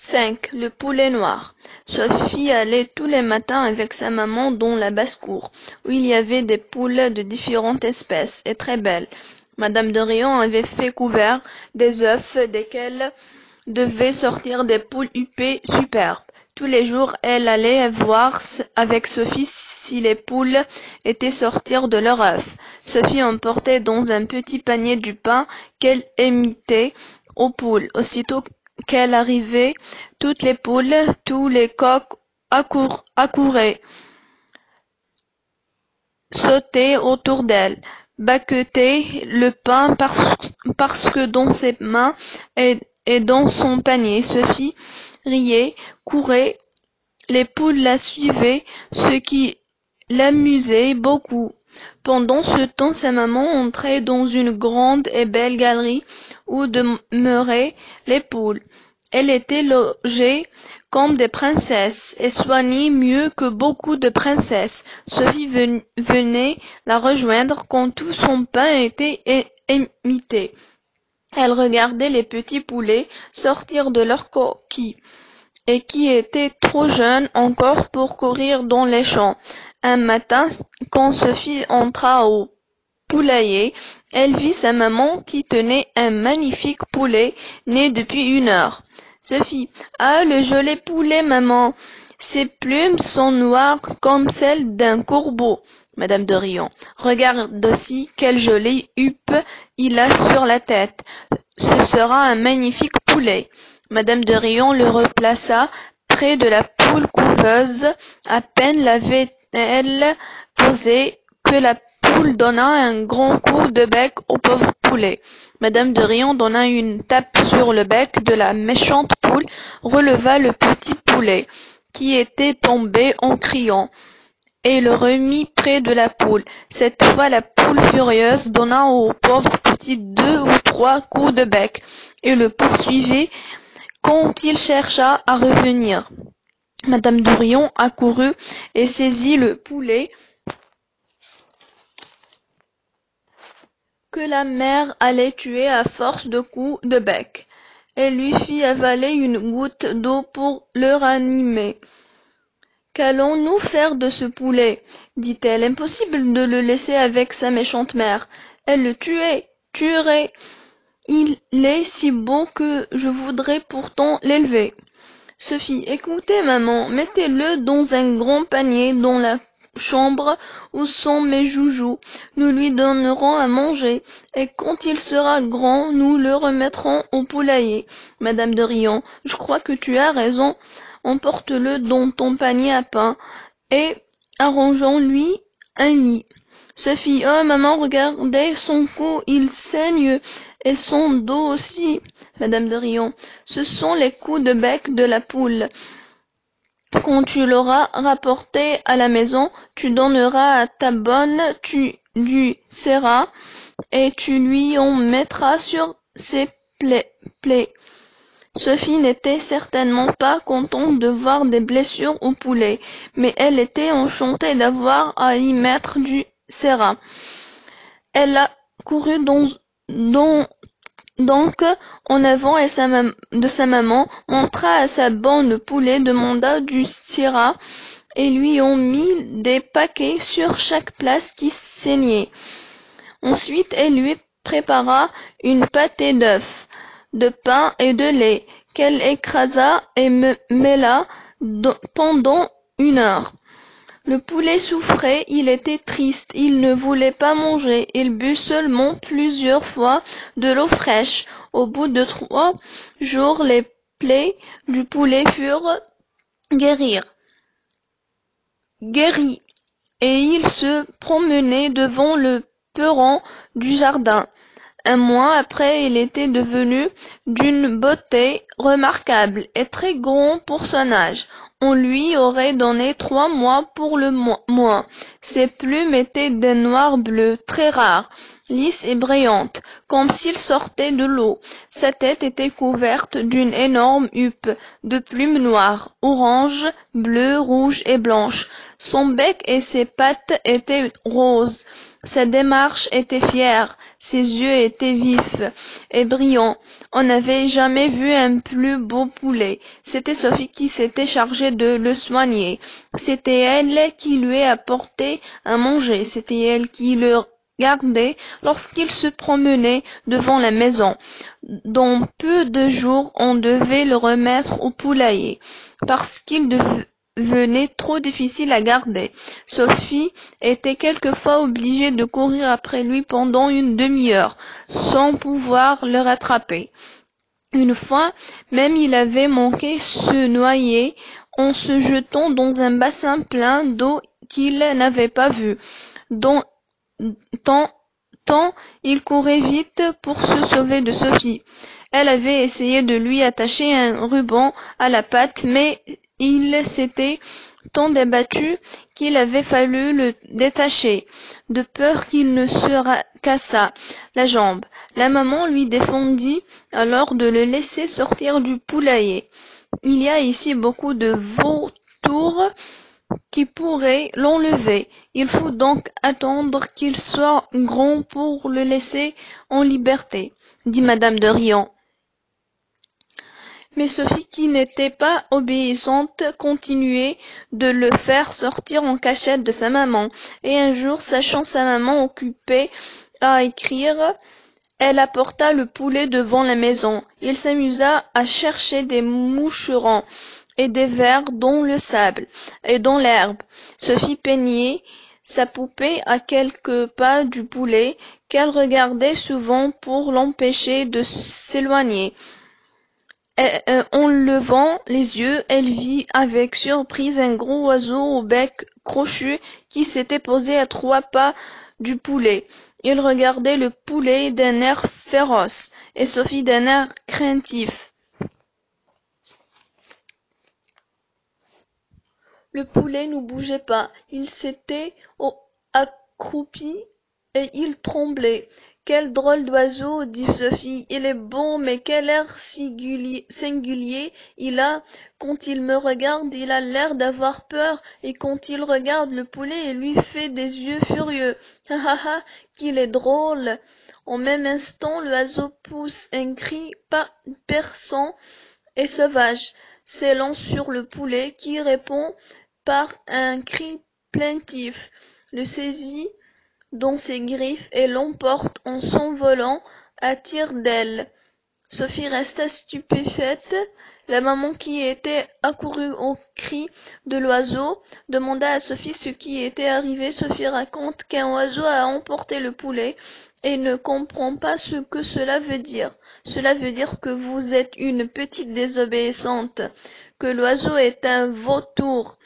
5. Le poulet noir. Sophie allait tous les matins avec sa maman dans la basse-cour, où il y avait des poules de différentes espèces et très belles. Madame de Rion avait fait couvert des œufs desquels devaient sortir des poules huppées superbes. Tous les jours, elle allait voir avec Sophie si les poules étaient sorties de leurs œufs. Sophie emportait dans un petit panier du pain qu'elle émitait aux poules. Aussitôt qu'elle arrivait, toutes les poules, tous les coqs accouraient, sautaient autour d'elle, baquetaient le pain parce que dans ses mains et dans son panier. Sophie riait, courait, les poules la suivaient, ce qui l'amusait beaucoup. Pendant ce temps, sa maman entrait dans une grande et belle galerie où demeuraient les poules. Elle était logée comme des princesses et soignée mieux que beaucoup de princesses. Sophie venait la rejoindre quand tout son pain était émité. Elle regardait les petits poulets sortir de leurs coquilles et qui étaient trop jeunes encore pour courir dans les champs. Un matin, quand Sophie entra au poulailler, elle vit sa maman qui tenait un magnifique poulet né depuis 1 heure. Sophie: Ah, le joli poulet, maman! Ses plumes sont noires comme celles d'un corbeau. Madame de Rion: Regarde aussi quelle jolie huppe il a sur la tête. Ce sera un magnifique poulet. Madame de Rion le replaça près de la poule couveuse. À peine l'avait-elle posé que la poule donna un grand coup de bec au pauvre poulet. Madame de Rion donna une tape sur le bec de la méchante poule, releva le petit poulet, qui était tombé en criant, et le remit près de la poule. Cette fois, la poule furieuse donna au pauvre petit 2 ou 3 coups de bec, et le poursuivit quand il chercha à revenir. Madame de Rion accourut et saisit le poulet que la mère allait tuer à force de coups de bec. Elle lui fit avaler une goutte d'eau pour le ranimer. Qu'allons-nous faire de ce poulet? Dit-elle. Impossible de le laisser avec sa méchante mère. Elle le tuerait. Il est si beau que je voudrais pourtant l'élever. Sophie: Écoutez, maman, mettez-le dans un grand panier dans la chambre où sont mes joujoux. Nous lui donnerons à manger, et quand il sera grand, nous le remettrons au poulailler. Madame de Rion: Je crois que tu as raison. Emporte-le dans ton panier à pain, et arrangeons-lui un lit. Sophie: Oh, maman, regardez son cou, il saigne, et son dos aussi. Madame de Rion: Ce sont les coups de bec de la poule. Quand tu l'auras rapporté à la maison, tu donneras à ta bonne, tu lui serras, et tu lui en mettras sur ses plaies. Sophie n'était certainement pas contente de voir des blessures au poulet, mais elle était enchantée d'avoir à y mettre du serrat. Elle accourut donc en avant de sa maman, montra à sa bonne le poulet, demanda du sirop, et lui en mit des paquets sur chaque place qui saignait. Ensuite, elle lui prépara une pâtée d'œufs, de pain et de lait, qu'elle écrasa et mêla pendant 1 heure. Le poulet souffrait, il était triste, il ne voulait pas manger, il but seulement plusieurs fois de l'eau fraîche. Au bout de 3 jours, les plaies du poulet furent guéries, et il se promenait devant le perron du jardin. 1 mois après, il était devenu d'une beauté remarquable et très grand pour son âge. On lui aurait donné 3 mois pour le moins. Ses plumes étaient d'un noir bleu très rare, lisses et brillantes, comme s'il sortait de l'eau. Sa tête était couverte d'une énorme huppe de plumes noires, orange, bleues, rouges et blanches. Son bec et ses pattes étaient roses. Sa démarche était fière, ses yeux étaient vifs et brillants. On n'avait jamais vu un plus beau poulet. C'était Sophie qui s'était chargée de le soigner. C'était elle qui lui apportait à manger. C'était elle qui le gardait lorsqu'il se promenait devant la maison. Dans peu de jours, on devait le remettre au poulailler, parce qu'il devenait trop difficile à garder. Sophie était quelquefois obligée de courir après lui pendant une demi-heure, sans pouvoir le rattraper. Une fois, même il avait manqué se noyer en se jetant dans un bassin plein d'eau qu'il n'avait pas vu. Dont, tant, tant il courait vite pour se sauver de Sophie. Elle avait essayé de lui attacher un ruban à la patte, mais il s'était tant débattu qu'il avait fallu le détacher, de peur qu'il ne se cassât la jambe. La maman lui défendit alors de le laisser sortir du poulailler. Il y a ici beaucoup de vautours qui pourraient l'enlever. Il faut donc attendre qu'il soit grand pour le laisser en liberté, dit madame de Riant. Mais Sophie, qui n'était pas obéissante, continuait de le faire sortir en cachette de sa maman, et un jour, sachant sa maman occupée à écrire, elle apporta le poulet devant la maison. Il s'amusa à chercher des moucherons et des vers dans le sable et dans l'herbe. Sophie peignait sa poupée à quelques pas du poulet, qu'elle regardait souvent pour l'empêcher de s'éloigner. En levant les yeux, elle vit avec surprise un gros oiseau au bec crochu qui s'était posé à 3 pas du poulet. Il regardait le poulet d'un air féroce, et Sophie d'un air craintif. Le poulet ne bougeait pas, il s'était accroupi et il tremblait. Quel drôle d'oiseau, dit Sophie, il est beau, mais quel air singulier il a. Quand il me regarde, il a l'air d'avoir peur, et quand il regarde le poulet, il lui fait des yeux furieux. Ha ha ha, qu'il est drôle. En même instant, l'oiseau pousse un cri perçant et sauvage, s'élance sur le poulet, qui répond par un cri plaintif, le saisit dans ses griffes et l'emporte en s'envolant à tire-d'aile. Sophie resta stupéfaite. La maman, qui était accourue au cri de l'oiseau, demanda à Sophie ce qui était arrivé. Sophie raconte qu'un oiseau a emporté le poulet et ne comprend pas ce que cela veut dire. Cela veut dire que vous êtes une petite désobéissante, que l'oiseau est un vautour,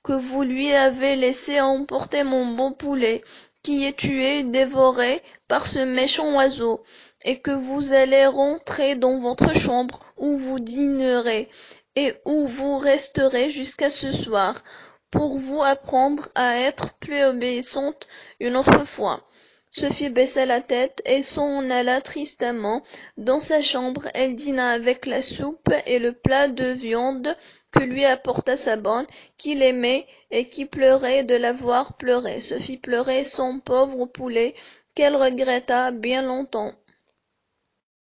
que vous lui avez laissé emporter mon beau poulet, qui est tué, dévoré par ce méchant oiseau, et que vous allez rentrer dans votre chambre, où vous dînerez, et où vous resterez jusqu'à ce soir, pour vous apprendre à être plus obéissante une autre fois. Sophie baissa la tête et s'en alla tristement dans sa chambre. Elle dîna avec la soupe et le plat de viande que lui apporta sa bonne, qu'il aimait et qui pleurait de l'avoir pleuré. Sophie pleurait son pauvre poulet, qu'elle regretta bien longtemps.